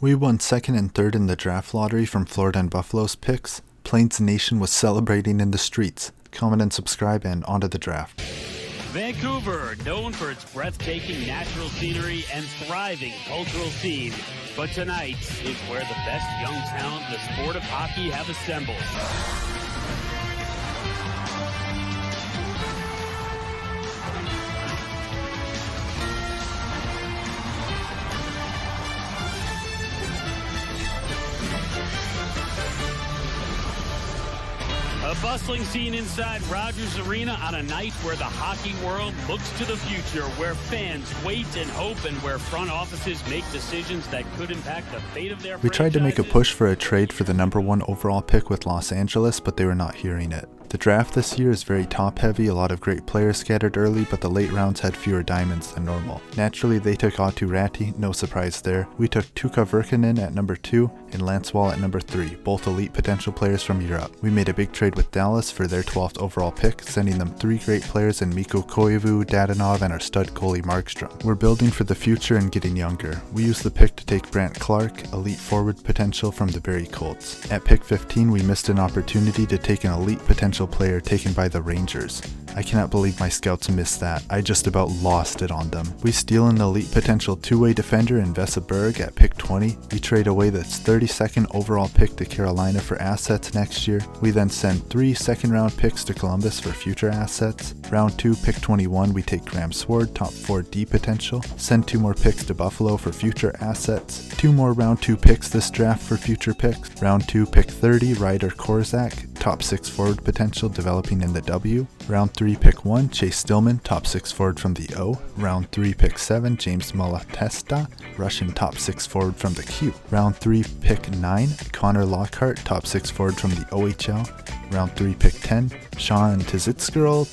We won second and third in the draft lottery from Florida and Buffalo's picks. Planes Nation was celebrating in the streets. Comment and subscribe, and onto the draft. Vancouver, known for its breathtaking natural scenery and thriving cultural scene. But tonight is where the best young talent in the sport of hockey have assembled. A bustling scene inside Rogers Arena on a night where the hockey world looks to the future, where fans wait and hope, and where front offices make decisions that could impact the fate of their franchises. We tried to make a push for a trade for the #1 overall pick with Los Angeles, but they were not hearing it. The draft this year is very top-heavy, a lot of great players scattered early, but the late rounds had fewer diamonds than normal. Naturally, they took Aatu Räty, no surprise there. We took Tuukka Virkkanen at number 2 and Lance Wall at number 3, both elite potential players from Europe. We made a big trade with Dallas for their 12th overall pick, sending them 3 great players in Mikko Koivu, Dadonov, and our stud goalie Markstrom. We're building for the future and getting younger. We used the pick to take Brandt Clark, elite forward potential from the Barrie Colts. At pick 15, we missed an opportunity to take an elite potential player taken by the Rangers. I cannot believe my scouts missed that. I just about lost it on them. We steal an elite potential two-way defender in Vesa Berg at pick 20. We trade away this 32nd overall pick to Carolina for assets next year. We then send 3 second-round picks to Columbus for future assets. Round 2, pick 21, we take Graham Sword, top 4 D potential. Send 2 more picks to Buffalo for future assets. 2 more round 2 picks this draft for future picks. Round 2, pick 30, Ryder Korzak, top 6 forward potential developing in the W. Round 3, pick 1, Chase Stillman, top 6 forward from the O. Round 3, pick 7, James Malatesta, Russian top 6 forward from the Q. Round 3, pick 9, Connor Lockhart, top 6 forward from the OHL. Round 3, pick 10, Sean Tzitzgerl,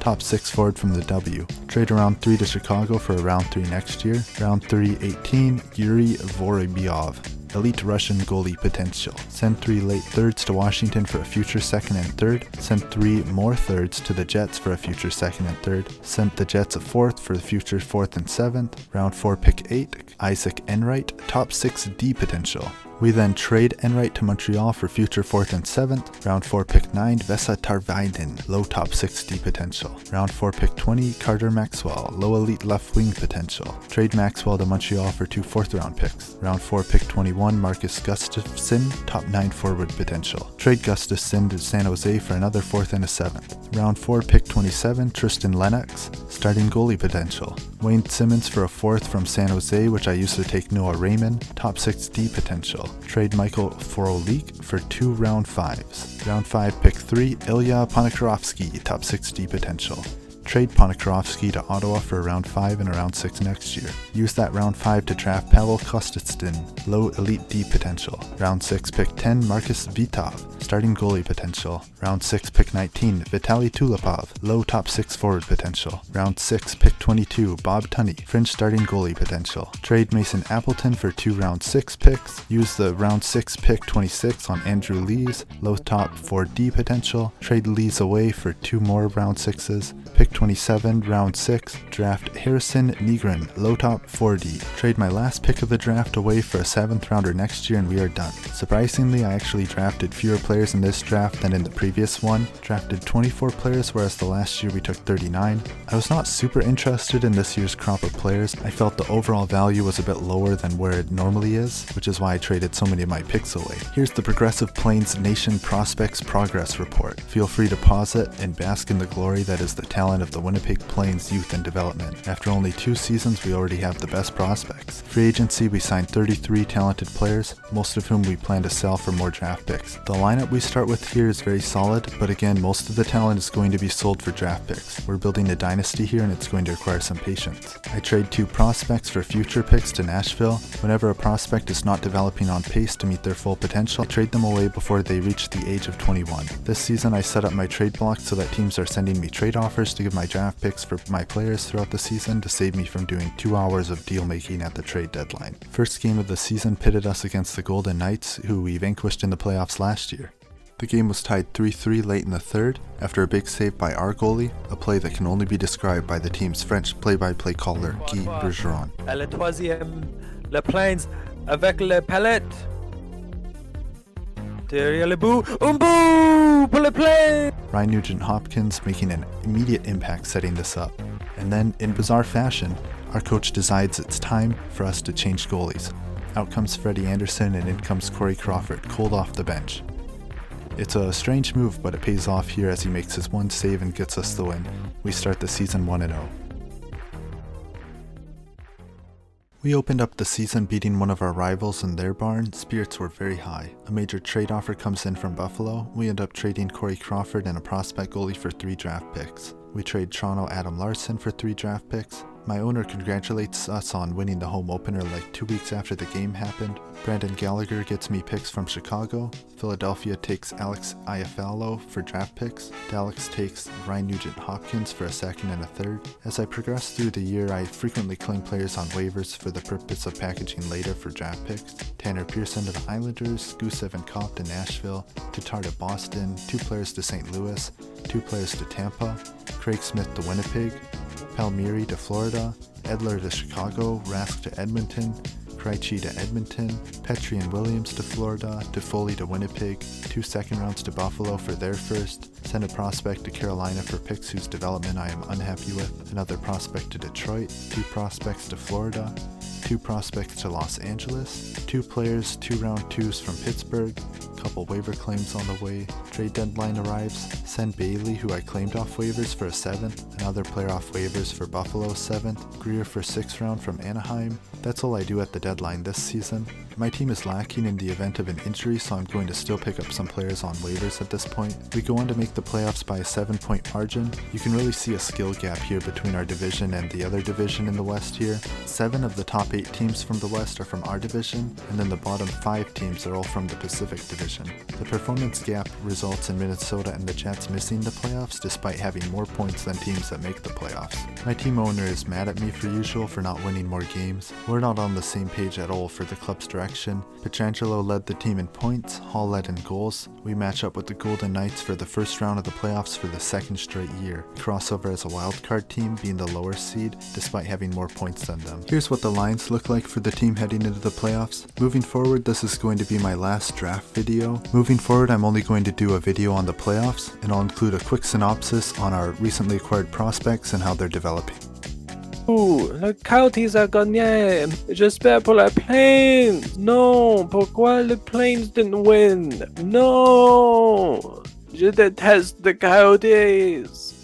top 6 forward from the W. Trade round 3 to Chicago for a round 3 next year. Round 3, 18, Yuri Vorobyov, elite Russian goalie potential. Send 3 late thirds to Washington for a future second and third. Send 3 more thirds to the Jets for a future second and third. Send the Jets a 4th for the future 4th and 7th. Round 4, pick 8, Isaac Enright, top 6 D potential. We then trade Enright to Montreal for future 4th and 7th. Round 4, pick 9, Vesa Tarvainen, low top 6 D potential. Round 4, pick 20, Carter Maxwell, low elite left wing potential. Trade Maxwell to Montreal for 2 4th-round picks. Round 4, pick 21, Marcus Gustafsson, top 9 forward potential. Trade Gustafsson to San Jose for another 4th and a 7th. Round 4, pick 27, Tristan Lennox, starting goalie potential. Wayne Simmons for a 4th from San Jose, which I used to take Noah Raymond, top 6 D potential. Trade Michael Forolik for 2 round 5s. Round 5, pick 3, Ilya Ponikarovsky, top 6 D potential. Trade Ponikarovsky to Ottawa for a round 5 and a round 6 next year. Use that round 5 to draft Pavel Kostitsyn, low elite D potential. Round 6, pick 10, Marcus Vitov, starting goalie potential. Round 6, pick 19, Vitaly Tulipov, low top 6 forward potential. Round 6, pick 22, Bob Tunney, fringe starting goalie potential. Trade Mason Appleton for 2 round 6 picks. Use the round 6 pick 26 on Andrew Lees, low top 4 D potential. Trade Lees away for 2 more round 6s. Pick 27, round 6, draft Harrison Nygren, low top 4D. Trade my last pick of the draft away for a 7th rounder next year and we are done. Surprisingly, I actually drafted fewer players in this draft than in the previous one. Drafted 24 players, whereas the last year we took 39. I was not super interested in this year's crop of players. I felt the overall value was a bit lower than where it normally is, which is why I traded so many of my picks away. Here's the Progressive Planes Nation Prospects Progress Report. Feel free to pause it and bask in the glory that is the talent of the Winnipeg Planes youth and development. After only 2 seasons, we already have the best prospects. Free agency, we signed 33 talented players, most of whom we plan to sell for more draft picks. The lineup we start with here is very solid, but again, most of the talent is going to be sold for draft picks. We're building a dynasty here and it's going to require some patience. I trade 2 prospects for future picks to Nashville. Whenever a prospect is not developing on pace to meet their full potential, I trade them away before they reach the age of 21. This season, I set up my trade block so that teams are sending me trade offers to give my draft picks for my players throughout the season to save me from doing 2 hours of deal making at the trade deadline. First game of the season pitted us against the Golden Knights, who we vanquished in the playoffs last year. The game was tied 3-3 late in the third after a big save by our goalie, a play that can only be described by the team's French play-by-play caller Guy Bergeron. À la troisième Les Planes avec les palettes. Derrière le bout, un bout pour les Planes. Ryan Nugent-Hopkins making an immediate impact setting this up. And then, in bizarre fashion, our coach decides it's time for us to change goalies. Out comes Freddie Anderson and in comes Corey Crawford, cold off the bench. It's a strange move, but it pays off here as he makes his one save and gets us the win. We start the season 1-0. We opened up the season beating one of our rivals in their barn. Spirits were very high. A major trade offer comes in from Buffalo. We end up trading Corey Crawford and a prospect goalie for 3 draft picks. We trade Toronto Adam Larson for 3 draft picks. My owner congratulates us on winning the home opener like 2 weeks after the game happened. Brandon Gallagher gets me picks from Chicago. Philadelphia takes Alex Iafallo for draft picks. Dallas takes Ryan Nugent-Hopkins for a second and a third. As I progress through the year, I frequently claim players on waivers for the purpose of packaging later for draft picks. Tanner Pearson to the Islanders, Gusev and Kopp to Nashville, Tatar to Boston, 2 players to St. Louis, 2 players to Tampa, Craig Smith to Winnipeg, Palmieri to Florida, Edler to Chicago, Rask to Edmonton, Krejci to Edmonton, Petrie and Williams to Florida, Toffoli to Winnipeg, 2 second rounds to Buffalo for their first, send a prospect to Carolina for picks whose development I am unhappy with, another prospect to Detroit, 2 prospects to Florida, 2 prospects to Los Angeles, 2 players, 2 round 2s from Pittsburgh, couple waiver claims on the way, trade deadline arrives, send Bailey, who I claimed off waivers, for a 7th, another player off waivers for Buffalo 7th, Greer for 6th round from Anaheim. That's all I do at the deadline this season. My team is lacking in the event of an injury, so I'm going to still pick up some players on waivers at this point. We go on to make the playoffs by a 7-point margin. You can really see a skill gap here between our division and the other division in the West here. 7 of the top 8 teams from the West are from our division, and then the bottom 5 teams are all from the Pacific division. The performance gap results in Minnesota and the Jets missing the playoffs despite having more points than teams that make the playoffs. My team owner is mad at me for usual for not winning more games. We're not on the same page at all for the club's direction. Pietrangelo led the team in points, Hall led in goals. We match up with the Golden Knights for the first round of the playoffs for the 2nd straight year. Crossover as a wildcard team, being the lower seed despite having more points than them. Here's what the lines look like for the team heading into the playoffs. Moving forward, this is going to be my last draft video. Moving forward, I'm only going to do a video on the playoffs, and I'll include a quick synopsis on our recently acquired prospects and how they're developing. Le Coyotes a gagné. J'espère pour les Planes. Non, pourquoi les Planes didn't win? Non, je déteste les Coyotes.